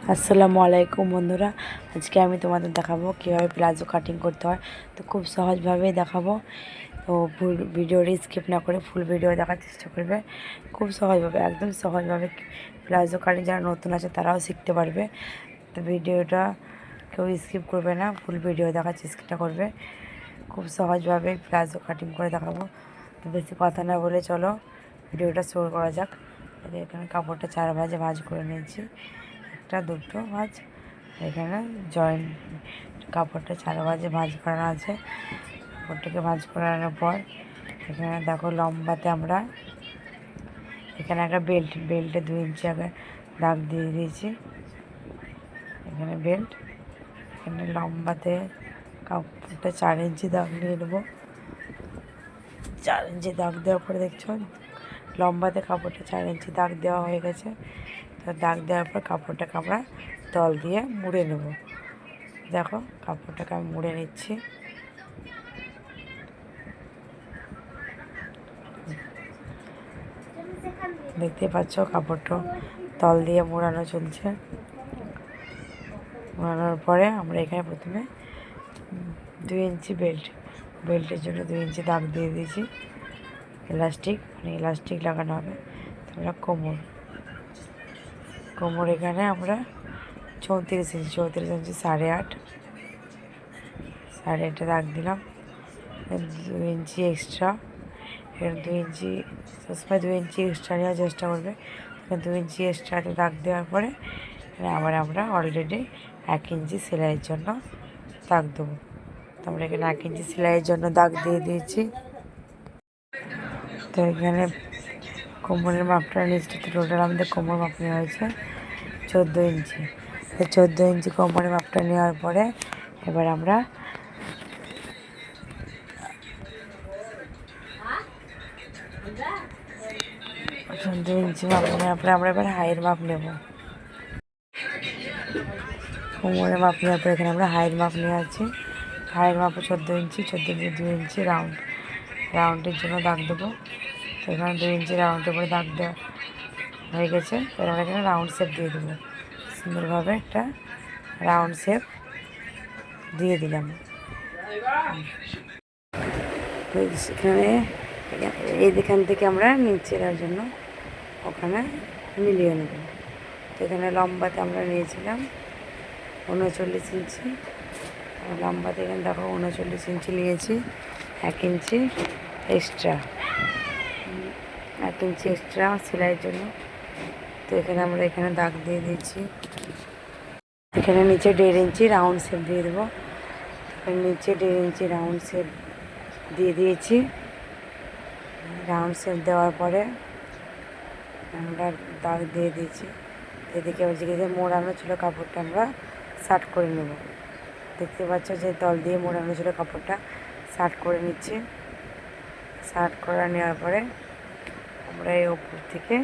আসসালামু আলাইকুম বন্ধুরা, আজকে আমি তোমাদের দেখাবো কীভাবে প্লাজো কাটিং করতে হয়। তো খুব সহজভাবেই দেখাবো। তো ভিডিওটি স্কিপ না করে ফুল ভিডিও দেখার চেষ্টা করবে। খুব সহজভাবে, একদম সহজভাবে প্লাজো কাটিং যারা নতুন আছে তারাও শিখতে পারবে। তো ভিডিওটা কেউ স্কিপ করবে না, ফুল ভিডিও দেখার চেষ্টা করবে। খুব সহজভাবে প্লাজো কাটিং করে দেখাবো। তো বেশি কথা না বলে চলো ভিডিওটা শুরু করা যাক। এখানে কাপড়টা 4 ভাঁজে ভাঁজ করে নিয়েছি, একটা দুটো ভাঁজ। এখানে জয়েন্ট কাপড়টা 4 ভাঁজে ভাঁজ করানো আছে। কাপড়টাকে ভাঁজ করানোর পর এখানে দেখো লম্বাতে আমরা এখানে একটা বেল্টে 2 ইঞ্চি আগে দাগ দিয়ে দিয়েছি। এখানে বেল্ট, এখানে লম্বাতে কাপড়টা 4 ইঞ্চি দাগ নিয়ে নেবো। 4 ইঞ্চি দাগ দেওয়ার পরে দেখছো লম্বাতে কাপড়টা 4 ইঞ্চি দাগ দেওয়া হয়ে গেছে। তো দাগ দেওয়ার পর কাপড়টাকে আমরা তল দিয়ে মুড়ে নেব। দেখো কাপড়টাকে আমি মুড়ে নিচ্ছি। দেখতে পাচ্ছ কাপড়টা তল দিয়ে মোড়ানো চলছে। মোড়ানোর পরে আমরা এখানে প্রথমে 2 ইঞ্চি বেল্টের জন্য 2 ইঞ্চি দাগ দিয়ে দিয়েছি। ইলাস্টিক লাগানো হবে। তারপরে কোমর এখানে আমরা 34 ইঞ্চি 8.5 দাগ দিলাম। 2 ইঞ্চি এক্সট্রা, এখানে 2 ইঞ্চি, সবসময় 2 ইঞ্চি এক্সট্রা নেওয়ার চেষ্টা করবে। 2 ইঞ্চি এক্সট্রাতে দাগ দেওয়ার পরে এখানে আবার আমরা অলরেডি 1 ইঞ্চি সেলাইয়ের জন্য দাগ দেবো। তো আমরা এখানে 1 ইঞ্চি সেলাইয়ের জন্য দাগ দিয়ে দিয়েছি। তো এখানে কোমরের মাপটা নিচে টোটাল আমাদের কোমর মাপ নেওয়া হয়েছে 14 ইঞ্চি। 14 ইঞ্চি কোমরের মাপটা নেওয়ার পরে এবার আমরা 14 ইঞ্চি মাপ নেওয়ার পরে আমরা এবার হাইয়ের মাপ নেব। কোমরের মাপ নেওয়ার পরে এখানে আমরা হাইয়ের মাপ নিয়ে আছি। হাইয়ের মাপে 14 ইঞ্চি 2 ইঞ্চি রাউন্ডের জন্য দাগ দেবো। তো এখানে 2 ইঞ্চি রাউন্ডের পরে দাগ দেওয়া হয়ে গেছে। এবার আমরা এখানে রাউন্ড শেপ দিয়ে দেবো। সুন্দরভাবে একটা রাউন্ড শেপ দিয়ে দিলাম। সেখানে এখান থেকে আমরা নিচের জন্য ওখানে মিলিয়ে নেব। তো এখানে লম্বাতে আমরা নিয়েছিলাম 39 ইঞ্চি। লম্বাতে এখানে দেখো 39 ইঞ্চি নিয়েছি। 1 ইঞ্চি এক্সট্রা সেলাইয়ের জন্য। তো এখানে আমরা দাগ দিয়ে দিয়েছি। এখানে নিচে 1.5 ইঞ্চি রাউন্ড শেপ দিয়ে দেবো। নিচে 1.5 ইঞ্চি রাউন্ড শেপ দিয়ে দিয়েছি। রাউন্ড শেপ দেওয়ার পরে আমরা দাগ দিয়ে দিয়েছি। এদিকে যে মোড়ানো ছিল কাপড়টা আমরা শার্ট করে নেব। দেখতে পাচ্ছ যে তল দিয়ে মোড়ানো ছিল কাপড়টা শার্ট করে নিচ্ছি। শার্ট করে নেওয়ার পরে আমরা এই ওপর থেকে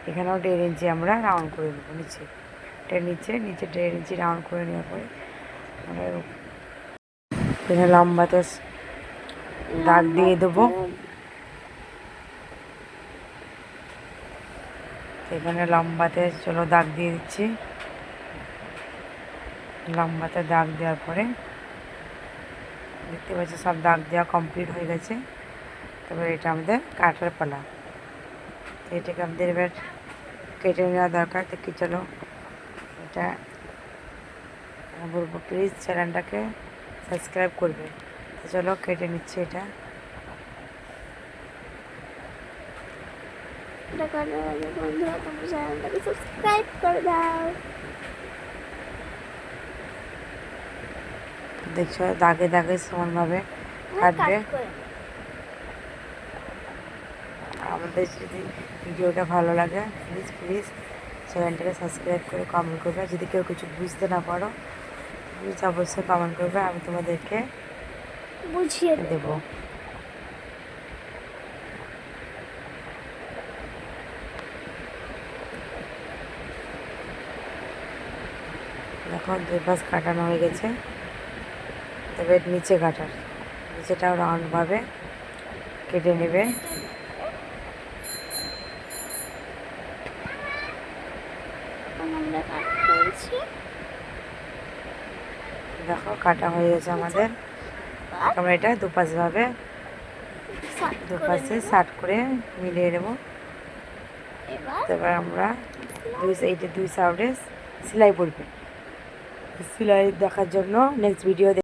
এখানেও 1.5 ইঞ্চি আমরা রাউন্ড করে নেবো। নিচে 1.5 ইঞ্চি রাউন্ড করে নেওয়ার পরে আমরা এখানে লম্বাতে দাগ দিয়ে দেবো। এখানে লম্বাতে দাগ দিয়ে দিচ্ছি। লম্বাতে দাগ দেওয়ার পরে দেখতে পাচ্ছি সব দাগ দেওয়া কমপ্লিট হয়ে গেছে। তারপরে এটা আমাদের কাটার পালা। এটাকে আমাদের এবার কেটে নেওয়া দরকার। তো কি চলো এটা বলবো, প্লিজ চ্যানেলটাকে সাবস্ক্রাইব করবে। তো চলো কেটে নিচ্ছি এটা। বন্ধুরা তোমরা চ্যানেলটাকে সাবস্ক্রাইব করে দাও। দেখছো দাগে দাগে সমানভাবে কাটবে। আমাদের যদি ভিডিওটা ভালো লাগে প্লিজ চ্যানেলটাকে সাবস্ক্রাইব করে কমেন্ট করবে। যদি কেউ কিছু বুঝতে না পারো প্লিজ অবশ্যই কমেন্ট করবে, আমি তোমাদেরকে বুঝিয়ে দেবো। দেখো 2 পাশ কাটানো হয়ে গেছে। তবে নিচে নিচেটাও রাউন্ডভাবে কেটে নেবে। আমরা কাট করেছি। দেখো কাটা হয়ে গেছে আমাদের। আমরা এটা দুপাশভাবে দুপাশে শার্ট করে মিলিয়ে নেব। তারপর আমরা দুই সাইডে সেলাই পড়বে। সেলাই দেখার জন্য নেক্সট ভিডিও